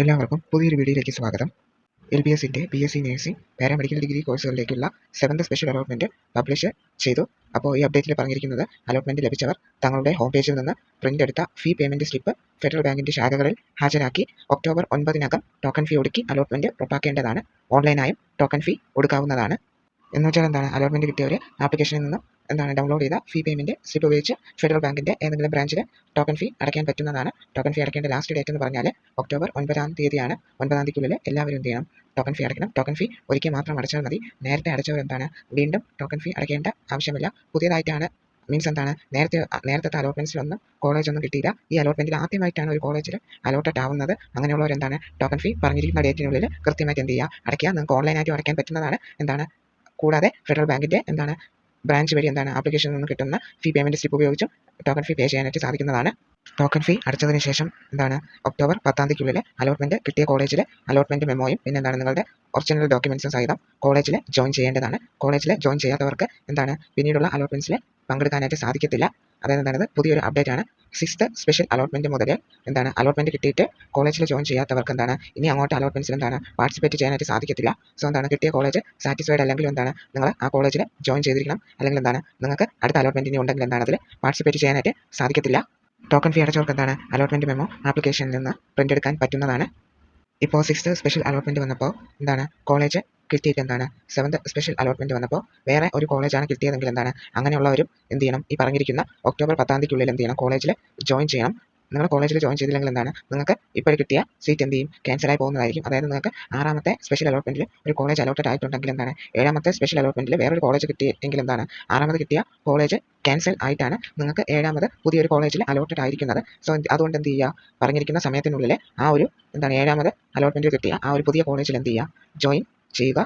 എല്ലാവർക്കും പുതിയൊരു വീഡിയോയിലേക്ക് സ്വാഗതം. LBSന്റെ BSc നഴ്സിംഗ് പാരാമെഡിക്കൽ ഡിഗ്രി കോഴ്സുകളിലേക്കുള്ള 7th സ്പെഷ്യൽ അലോട്ട്മെന്റ് പബ്ലിഷ് ചെയ്തു. അപ്പോൾ ഈ അപ്ഡേറ്റിൽ പറഞ്ഞിരിക്കുന്നത് അലോട്ട്മെന്റ് ലഭിച്ചവർ തങ്ങളുടെ ഹോം പേജിൽ നിന്ന് പ്രിന്റ് എടുത്ത ഫീ പേയ്മെന്റ് സ്ലിപ്പ് ഫെഡറൽ ബാങ്കിന്റെ ശാഖകളിൽ ഹാജരാക്കി ഒക്ടോബർ 9-നകം ടോക്കൺ ഫീ ഒടുക്കി അലോട്ട്മെന്റ് ഉറപ്പാക്കേണ്ടതാണ്. ഓൺലൈനായും ടോക്കൺ ഫീ ഒടുക്കാവുന്നതാണ്. എന്നുവെച്ചാൽ അലോട്ട്മെന്റ് കിട്ടിയവർ ആപ്ലിക്കേഷനിൽ നിന്ന് ഡൗൺലോഡ് ചെയ്ത ഫീ പേയ്മെന്റ് സ്ലിപ്പ് ഉപയോഗിച്ച് ഫെഡറൽ ബാങ്കിന്റെ ഏതെങ്കിലും ബ്രാഞ്ചിൽ ടോക്കൺ ഫീ അടയ്ക്കാൻ പറ്റുന്നതാണ്. ടോക്കൺ ഫീ അടയ്ക്കേണ്ട ലാസ്റ്റ് ഡേറ്റ് എന്ന് പറഞ്ഞാൽ ഒക്ടോബർ 9-ാം തീയതിയാണ്. 9-ാം തീയതിക്കുള്ളിൽ എല്ലാവരും എന്ത് ചെയ്യണം? ടോക്കൺ ഫീ അടയ്ക്കണം. ടോക്കൺ ഫീ ഒരിക്കൽ മാത്രം അടച്ചാൽ മതി. നേരത്തെ അടച്ചവർ വീണ്ടും ടോക്കൺ ഫീ അടയ്ക്കേണ്ട ആവശ്യമില്ല. പുതിയതായിട്ടാണ് നേരത്തെ അലോട്ട്മെന്റ്സിലൊന്നും കോളേജൊന്നും കിട്ടിയില്ല. ഈ അലോട്ട്മെന്റിൽ ആദ്യമായിട്ടാണ് ഒരു കോളേജിൽ അലോട്ടഡ് ആവുന്നത്. അങ്ങനെയുള്ളവർ ടോക്കൺ ഫീ പറഞ്ഞിരിക്കുന്ന ഡേറ്റിനുള്ളിൽ കൃത്യമായിട്ട് എന്ത് ചെയ്യുക? അടയ്ക്കുക. നിങ്ങൾക്ക് ഓൺലൈനായിട്ട് അടയ്ക്കാൻ പറ്റുന്നതാണ്. കൂടാതെ ഫെഡറൽ ബാങ്കിന്റെ ബ്രാഞ്ച് വഴി ആപ്ലിക്കേഷനിൽ നിന്ന് കിട്ടുന്ന ഫീ പേയ്മെന്റ് സ്ലിപ്പ് ഉപയോഗിച്ചും ടോക്കൺ ഫീ പേ ചെയ്യാനായിട്ട് സാധിക്കുന്നതാണ്. ടോക്കൺ ഫീ അടച്ചതിന് ശേഷം ഒക്ടോബർ 10-ാം തീയതിക്കുള്ളിൽ അലോട്ട്മെന്റ് കിട്ടിയ കോളേജിലെ അലോട്ട്മെന്റ് മെമ്മോയും പിന്നെ നിങ്ങളുടെ ഒറിജിനൽ ഡോക്യുമെന്റ്സും സഹിതം കോളേജിൽ ജോയിൻ ചെയ്യേണ്ടതാണ്. കോളേജിൽ ജോയിൻ ചെയ്യാത്തവർക്ക് പിന്നീടുള്ള അലോട്ട്മെന്റ്സിൽ പങ്കെടുക്കാനായിട്ട് സാധിക്കത്തില്ല. അതായത് പുതിയൊരു അപ്ഡേറ്റ് ആണ്. 6th സ്പെഷ്യൽ അലോട്ട്മെന്റ് മുതൽ അലോട്ട്മെന്റ് കിട്ടിയിട്ട് കോളേജിൽ ജോയിൻ ചെയ്യാത്തവർക്ക് ഇനി അങ്ങോട്ട് അലോട്ട്മെന്റ്സിൽ പാർട്ടിസിപ്പേറ്റ് ചെയ്യാനായിട്ട് സാധിക്കത്തില്ല. സോ കിട്ടിയ കോളേജ് സാറ്റിസ്ഫൈഡ് അല്ലെങ്കിൽ നിങ്ങൾ ആ കോളേജിൽ ജോയിൻ ചെയ്തിരിക്കണം. അല്ലെങ്കിൽ നിങ്ങൾക്ക് അടുത്ത അലോട്ട്മെന്റ് ഇനി ഉണ്ടെങ്കിൽ അതിൽ പാർട്ടിസിപ്പേറ്റ് ചെയ്യാനായിട്ട് സാധിക്കത്തില്ല. ടോക്കൺ ഫീ അടച്ചവർക്ക് അലോട്ട്മെന്റ് മെമ്മോ ആപ്ലിക്കേഷനിൽ നിന്ന് പ്രിന്റ് എടുക്കാൻ പറ്റുന്നതാണ്. ഇപ്പോൾ 6th സ്പെഷ്യൽ അലോട്ട്മെന്റ് വന്നപ്പോൾ കോളേജ് കിട്ടിയിട്ട് 7th സ്പെഷ്യൽ അലോട്ട്മെന്റ് വന്നപ്പോൾ വേറെ ഒരു കോളേജാണ് കിട്ടിയതെങ്കിൽ അങ്ങനെയുള്ളവരും എന്ത് ചെയ്യണം? ഈ പറഞ്ഞിരിക്കുന്ന ഒക്ടോബർ 10-ാം തീയതിക്കുള്ളിൽ എന്ത് ചെയ്യണം? കോളേജിൽ ജോയിൻ ചെയ്യണം. നിങ്ങൾ കോളേജിൽ ജോയിൻ ചെയ്തില്ലെങ്കിൽ നിങ്ങൾക്ക് ഇപ്പോൾ കിട്ടിയ സീറ്റ് എന്ത് ചെയ്യും? ക്യാൻസലായി പോകുന്നതായിരിക്കും. അതായത് നിങ്ങൾക്ക് 6ാമത്തെ സ്പെഷ്യൽ അലോട്ട്മെന്റിൽ ഒരു കോളേജ് അലോട്ടഡ് ആയിട്ടുണ്ടെങ്കിൽ 7ാമത്തെ സ്പെഷ്യൽ അലോട്ട്മെന്റിൽ വേറൊരു കോളേജ് കിട്ടിയെങ്കിൽ 6ാമത് കിട്ടിയ കോളേജ് ക്യാൻസൽ ആയിട്ടാണ് നിങ്ങൾക്ക് 7ാമത് പുതിയൊരു കോളേജിൽ അലോട്ടഡ് ആയിരിക്കുന്നത്. സോ അതുകൊണ്ട് എന്ത് ചെയ്യുക? പറഞ്ഞിരിക്കുന്ന സമയത്തിനുള്ളിൽ ആ ഒരു 7ാമത് അലോട്ട്മെന്റ് കിട്ടിയ ആ ഒരു പുതിയ കോളേജിൽ എന്ത് ചെയ്യുക? ജോയിൻ ചെയ്യുക.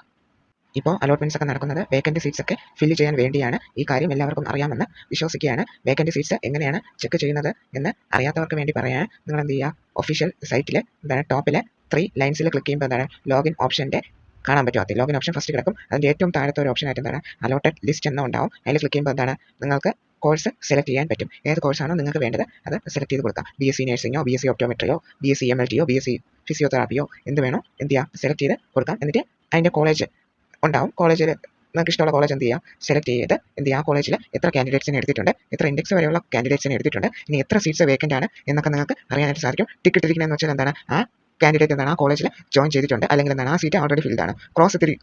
ഇപ്പോൾ അലോട്ട്മെന്റ്സ് ഒക്കെ നടക്കുന്നത് വേക്കൻറ്റ് സീറ്റ്സ് ഒക്കെ ഫില്ല് ചെയ്യാൻ വേണ്ടിയാണ്. ഈ കാര്യം എല്ലാവർക്കും അറിയാമെന്ന് വിശ്വസിക്കുകയാണ്. വേക്കൻറ്റ് സീറ്റ്സ് എങ്ങനെയാണ് ചെക്ക് ചെയ്യുന്നത് എന്ന് അറിയാത്തവർക്ക് വേണ്ടി പറയാൻ നിങ്ങൾ എന്ത് ചെയ്യുക? ഒഫീഷ്യൽ സൈറ്റിൽ ടോപ്പിലെ 3 ലൈൻസിൽ ക്ലിക്ക് ചെയ്യുമ്പോൾ ലോഗിൻ ഓപ്ഷൻ്റെ കാണാൻ പറ്റും. ലോഗിൻ ഓപ്ഷൻ ഫസ്റ്റ് കിടക്കും. അതിൻ്റെ ഏറ്റവും താഴത്തെ ഒരു ഓപ്ഷൻ ആയിട്ട് അലോട്ടഡ് ലിസ്റ്റ് ഉണ്ടാവും. അതിൽ ക്ലിക്ക് ചെയ്യുമ്പോൾ നിങ്ങൾക്ക് കോഴ്സ് സെലക്ട് ചെയ്യാൻ പറ്റും. ഏത് കോഴ്സാണോ നിങ്ങൾക്ക് വേണ്ടത് അത് സെലക്ട് ചെയ്ത് കൊടുക്കാം. BSc നഴ്സിംഗോ BSc ഒപ്റ്റോമെട്രിയോ BSc MLTയോ BSc ഫിസിയോതെറാപ്പിയോ എന്ത് വേണോ എന്ത് ചെയ്യുക? സെലക്ട് ചെയ്ത് കൊടുക്കാം. എന്നിട്ട് അതിൻ്റെ കോളേജ് ഉണ്ടാവും. കോളേജിൽ നിങ്ങൾക്ക് ഇഷ്ടമുള്ള കോളേജ് എന്ത് ചെയ്യാം? സെലക്ട് ചെയ്ത് എന്ത് ചെയ്യുക? ആ കോളേജിൽ എത്ര കാൻഡിഡേറ്റ്സിനെ എടുത്തിട്ടുണ്ട്, എത്ര ഇൻഡെക്സ് വരെയുള്ള കാൻഡിഡേറ്റ്സിനെ എടുത്തിട്ടുണ്ട്, ഇനി എത്ര സീറ്റ്സ് വേക്കൻ്റ് ആണ് എന്നൊക്കെ നിങ്ങൾക്ക് അറിയാനായിട്ട് സാധിക്കും. ടിക്കറ്റ് ഇരിക്കുന്നതെന്ന് വെച്ചാൽ ആ കാൻഡിഡേറ്റ് ആ കോളേജിൽ ജോയിൻ ചെയ്തിട്ടുണ്ട്, അല്ലെങ്കിൽ ആ സീറ്റ് ഓൾറെഡി ഫിൽഡ് ആണ്.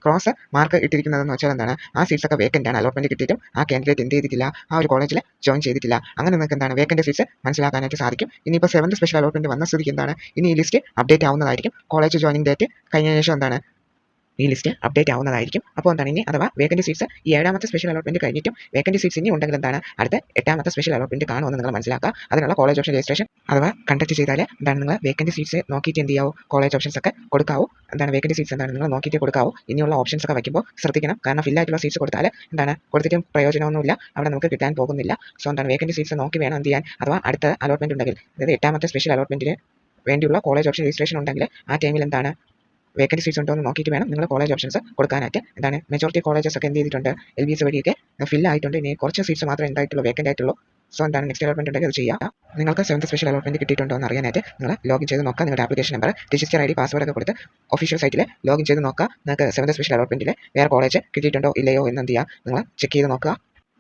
ക്രോസ് മാർക്ക് ഇട്ടിരിക്കുന്നതെന്ന് വെച്ചാൽ ആ സീറ്റ്സ് ഒക്കെ വേക്കൻ്റ് ആണ്. അലോട്ട്മെന്റ് കിട്ടിയിട്ടും ആ കാൻഡിഡേറ്റ് എന്ത് ചെയ്തിട്ടില്ല? ആ ഒരു കോളേജിൽ ജോയിൻ ചെയ്തിട്ടില്ല. അങ്ങനെ നിങ്ങൾക്ക് വേക്കൻ്റ് സീറ്റ്സ് മനസ്സിലാക്കാനായിട്ട് സാധിക്കും. ഇനിയിപ്പോൾ 7th സ്പെഷ്യൽ അലോട്ട്മെന്റ് വന്ന സ്ഥിതിക്ക് ഇനി ഈ ലിസ്റ്റ് അപ്ഡേറ്റ് ആവുന്നതായിരിക്കും. കോളേജ് ജോയിനിങ് ഡേറ്റ് കഴിഞ്ഞ ശേഷം ഈ ലിസ്റ്റ് അപ്ഡേറ്റ് ആവുന്നതായിരിക്കും. അപ്പോൾ ഇനി അഥവാ വേക്കൻറ്റ് സീറ്റ്സ് ഈ 7ാമത്തെ സ്പെഷ്യൽ അലോട്ട്മെന്റ് കഴിഞ്ഞിട്ടും വേക്കൻറ്റ് സീറ്റ്സ് ഇനി ഉണ്ടെങ്കിൽ അടുത്ത 8ാമത്തെ സ്പെഷ്യൽ അലോട്ട്മെന്റ് കാണുമെന്ന് നിങ്ങൾ മനസ്സിലാക്കുക. അതിനുള്ള കോളേജ് ഓപ്ഷൻ രജിസ്ട്രേഷൻ അഥവാ കണ്ടക്ട് ചെയ്താൽ നിങ്ങൾ വേക്കൻറ്റ് സീറ്റ്സ് നോക്കിയിട്ട് എന്ത് ചെയ്യാവൂ? കോളേജ് ഓപ്ഷൻസ് ഒക്കെ കൊടുക്കാവൂ. വേക്കൻറ്റ് സീറ്റ്സ് നിങ്ങൾ നോക്കിയിട്ട് കൊടുക്കാവൂ. ഇനിയുള്ള ഓപ്ഷൻസ് ഒക്കെ വയ്ക്കുമ്പോൾ ശ്രദ്ധിക്കണം. കാരണം ഫില്ലായിട്ടുള്ള സീറ്റ്സ് കൊടുത്താൽ കൊടുത്തിട്ടും പ്രയോജനമൊന്നുമില്ല, അവിടെ നമുക്ക് കിട്ടാൻ പോകുന്നില്ല. സോ വേക്കൻറ്റ് സീറ്റ്സ് നോക്കി വേണം എന്ത് ചെയ്യാൻ. അഥവാ അടുത്ത അലോട്ട്മെന്റ് ഉണ്ടെങ്കിൽ, അതായത് 8ാമത്തെ സ്പെഷ്യൽ അലോട്ട്മെന്റിന് വേണ്ടിയുള്ള കോളേജ് ഓപ്ഷൻ രജിസ്ട്രേഷൻ ഉണ്ടെങ്കിൽ ആ ടൈമിൽ വേക്കൻറ്റ് സീറ്റ്സ് ഉണ്ടോ എന്ന് നോക്കിയിട്ട് വേണം നിങ്ങൾ കോളേജ് ഓപ്ഷൻസ് കൊടുക്കാനായിട്ട്. മെജോറിറ്റി കോളേജസ് ഒക്കെ എന്ത് ചെയ്തിട്ടുണ്ട്? LBS വഴിയൊക്കെ ഫിൽ ആയിട്ടുണ്ട്. ഇനി കുറച്ച് സീറ്റ്സ് മാത്രമേ എന്തായിട്ടുള്ളൂ വേക്കൻ്റ് ആയിട്ടുള്ളൂ. സോ നെക്സ്റ്റ് അലോട്ട്മെന്റ് ഉണ്ടെങ്കിൽ അത് ചെയ്യാം. നിങ്ങൾക്ക് 7th സ്പെഷ്യൽ അലോട്ട്മെന്റ് കിട്ടിയിട്ടുണ്ടോ എന്ന് അറിയാനായിട്ട് നിങ്ങൾ ലോഗിൻ ചെയ്ത് നോക്കുക. നിങ്ങളുടെ application number, register ID, password ഒക്കെ കൊടുത്ത് ഒഫീഷ്യൽ സൈറ്റിൽ ലോഗിൻ ചെയ്ത് നോക്കുക. നിങ്ങൾക്ക് 7th സ്പെഷ്യൽ അലോട്ട്മെന്റിൽ വേറെ കോളേജ് കിട്ടിയിട്ടുണ്ടോ ഇല്ലയോ എന്ന് എന്ത് ചെയ്യുക? നിങ്ങൾ ചെക്ക് ചെയ്ത് നോക്കുക.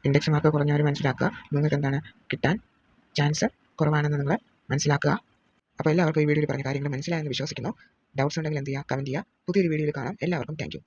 ഇൻഡെക്സ് മാർക്ക് കുറഞ്ഞവർ മനസ്സിലാക്കുക. നിങ്ങൾക്ക് കിട്ടാൻ ചാൻസ് കുറവാണെന്ന് നിങ്ങൾ മനസ്സിലാക്കുക. അപ്പോൾ എല്ലാവർക്കും ഈ വീഡിയോയിൽ പറഞ്ഞ കാര്യങ്ങൾ മനസ്സിലായെന്ന് വിശ്വസിക്കുന്നു. ഡൗട്ട്സ് ഉണ്ടെങ്കിൽ എന്ത് ചെയ്യുക? കമൻറ്റ് ചെയ്യുക. പുതിയൊരു വീഡിയോയിൽ കാണാം. എല്ലാവർക്കും താങ്ക് യു.